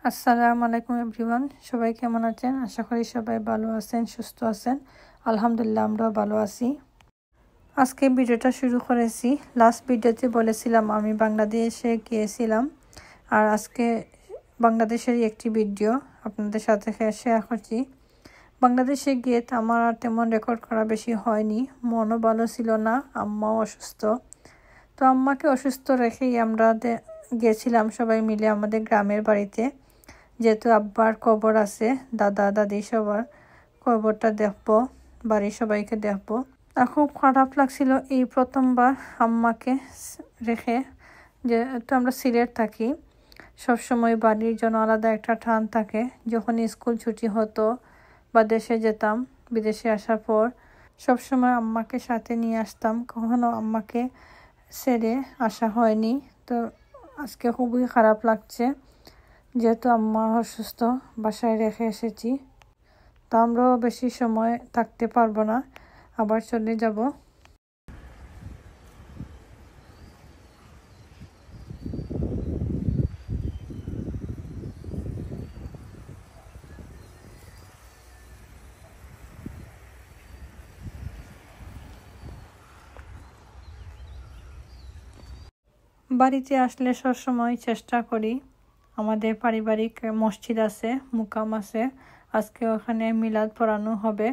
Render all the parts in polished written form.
আসসালামু আলাইকুম এভরিওয়ান, সবাই কেমন আছেন? আশা করি সবাই ভালো আছেন, সুস্থ আছেন। আলহামদুলিল্লাহ, আমরাও ভালো আছি। আজকে ভিডিওটা শুরু করেছি। লাস্ট ভিডিওতে বলেছিলাম আমি বাংলাদেশে গিয়েছিলাম, আর আজকে বাংলাদেশেরই একটি ভিডিও আপনাদের সাথে শেয়ার করছি। বাংলাদেশে গিয়ে আমার আর তেমন রেকর্ড করা বেশি হয়নি, মনও ভালো ছিল না, আম্মাও অসুস্থ। তো আম্মাকে অসুস্থ রেখেই আমরা গিয়েছিলাম সবাই মিলে আমাদের গ্রামের বাড়িতে, যেহেতু আব্বার কবর আছে, দাদা দাদি সবার কবরটা দেখবো, বাড়ির সবাইকে দেখবো। আর খুব খারাপ লাগছিল এই প্রথমবার আম্মাকে রেখে। যেহেতু আমরা সিলেট থাকি, সবসময় বাড়ির জন্য আলাদা একটা টান থাকে। যখন স্কুল ছুটি হতো বা দেশে যেতাম, বিদেশে আসার পর সবসময় আম্মাকে সাথে নিয়ে আসতাম, কখনো আম্মাকে ছেড়ে আসা হয়নি। তো আজকে খুবই খারাপ লাগছে, যেহেতু আম্মা অসুস্থ, বাসায় রেখে এসেছি। তো আমরাও বেশি সময় থাকতে পারবো না, আবার চলে যাব। বাড়িতে আসলে সবসময় চেষ্টা করি, আমাদের পারিবারিক মসজিদ আছে, মুকাম আছে, আজকে ওখানে মিলাদ পড়ানো হবে।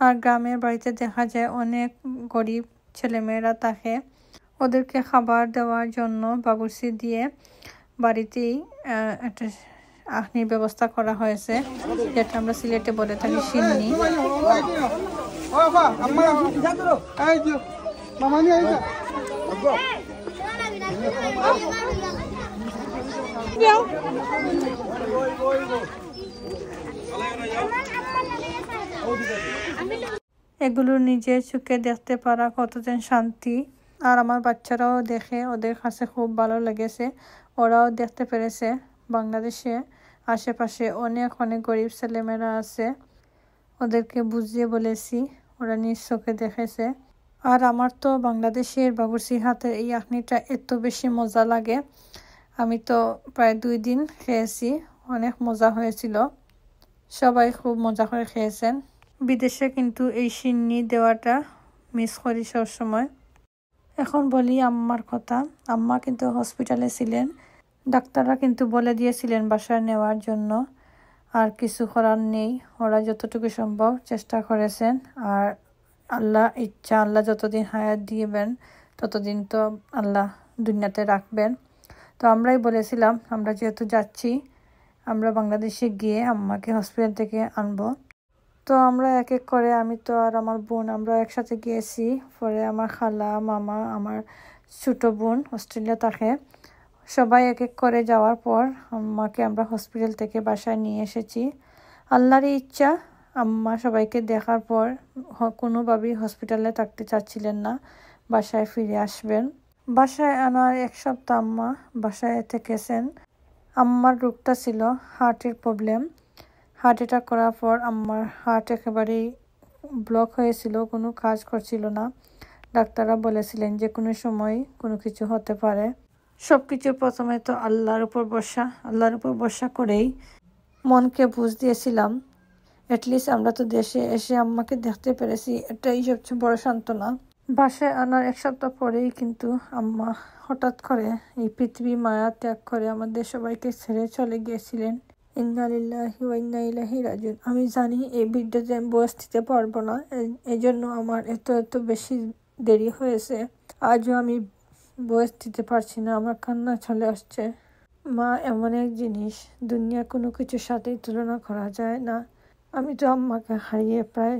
আর গ্রামের বাড়িতে দেখা যায় অনেক গরিব ছেলেমেয়েরা থাকে, ওদেরকে খাবার দেওয়ার জন্য বাবুর্চি দিয়ে বাড়িতেই একটা আখনির ব্যবস্থা করা হয়েছে, যেটা আমরা সিলেটে বলে থাকি সিন্নি। এগুলো নিজের চোখে দেখতে পারা কতদিন শান্তি। আর আমার বাচ্চারাও দেখে, ওদের কাছে খুব ভালো লেগেছে। ওরাও দেখতে পেরেছে বাংলাদেশে আশেপাশে অনেক অনেক গরিব ছেলেমেয়েরা আছে, ওদেরকে বুঝিয়ে বলেছি, ওরা নিজ চোখে দেখেছে। আর আমার তো বাংলাদেশের বাবুর্চির হাতের এই আখনিটা এত বেশি মজা লাগে, আমি তো প্রায় 2 দিন খেয়েছি, অনেক মজা হয়েছিল, সবাই খুব মজা করে খেয়েছেন। বিদেশে কিন্তু এই সিন্নি দেওয়াটা মিস করি সবসময়। এখন বলি আম্মার কথা। আম্মা কিন্তু হসপিটালে ছিলেন, ডাক্তাররা কিন্তু বলে দিয়েছিলেন বাসায় নেওয়ার জন্য, আর কিছু করার নেই, ওরা যতটুকু সম্ভব চেষ্টা করেছেন। আর আল্লাহ ইচ্ছা, আল্লাহ যতদিন হায়াত দিবেন ততদিন তো আল্লাহ দুনিয়াতে রাখবেন। তো আমরাই বলেছিলাম আমরা যেহেতু যাচ্ছি, আমরা বাংলাদেশে গিয়ে আম্মাকে হসপিটাল থেকে আনবো। তো আমরা এক এক করে, আমি তো আর আমার বোন আমরা একসাথে গিয়েছি, পরে আমার খালা, মামা, আমার ছোটো বোন অস্ট্রেলিয়া থাকে, সবাই এক এক করে যাওয়ার পর আম্মাকে আমরা হসপিটাল থেকে বাসায় নিয়ে এসেছি। আল্লাহরই ইচ্ছা, আম্মা সবাইকে দেখার পর কোনোভাবেই হসপিটালে থাকতে চাচ্ছিলেন না, বাসায় ফিরে আসবেন। বাসায় আনার 1 সপ্তাহ আম্মা বাসায় থেকেছেন। আম্মার রোগটা ছিল হার্টের প্রবলেম। হার্ট অ্যাটাক করার পর আম্মার হার্ট একেবারেই ব্লক হয়েছিল, কোনো কাজ করছিল না। ডাক্তাররা বলেছিলেন যে কোনো সময় কোনো কিছু হতে পারে। সব কিছু প্রথমে তো আল্লাহর উপর ভরসা করেই মনকে বুঝ দিয়েছিলাম। অ্যাটলিস্ট আমরা তো দেশে এসে আম্মাকে দেখতে পেরেছি, এটাই সবচেয়ে বড় সান্ত্বনা। বাসায় আনার 1 সপ্তাহ পরেই কিন্তু আম্মা হঠাৎ করে এই পৃথিবী মায়া ত্যাগ করে আমাদের সবাইকে ছেড়ে চলে গিয়েছিলেন। ইন্না লিল্লাহি ওয়া ইন্না ইলাইহি রাজিউন। আমি জানি এই ভিডিওতে আমি বয়স দিতে পারবো না, এই জন্য আমার এত বেশি দেরি হয়েছে। আজও আমি বয়স দিতে পারছি না, আমার কান্না চলে আসছে। মা এমন এক জিনিস, দুনিয়া কোনো কিছুর সাথেই তুলনা করা যায় না। আমি তো আম্মাকে হারিয়ে প্রায়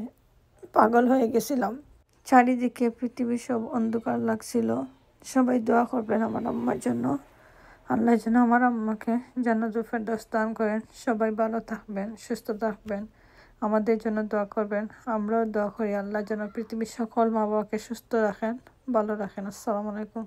পাগল হয়ে গেছিলাম। চারিদিকে পৃথিবীর সব অন্ধকার লাগছিল। সবাই দোয়া করবেন আমার আম্মার জন্য, আল্লাহ যেন আমার আম্মাকে জান্নাতুল ফেরদৌস দান করেন। সবাই ভালো থাকবেন, সুস্থ থাকবেন, আমাদের জন্য দোয়া করবেন। আমরাও দোয়া করি আল্লাহ যেন পৃথিবীর সকল মা বাবাকে সুস্থ রাখেন, ভালো রাখেন। আসসালামু আলাইকুম।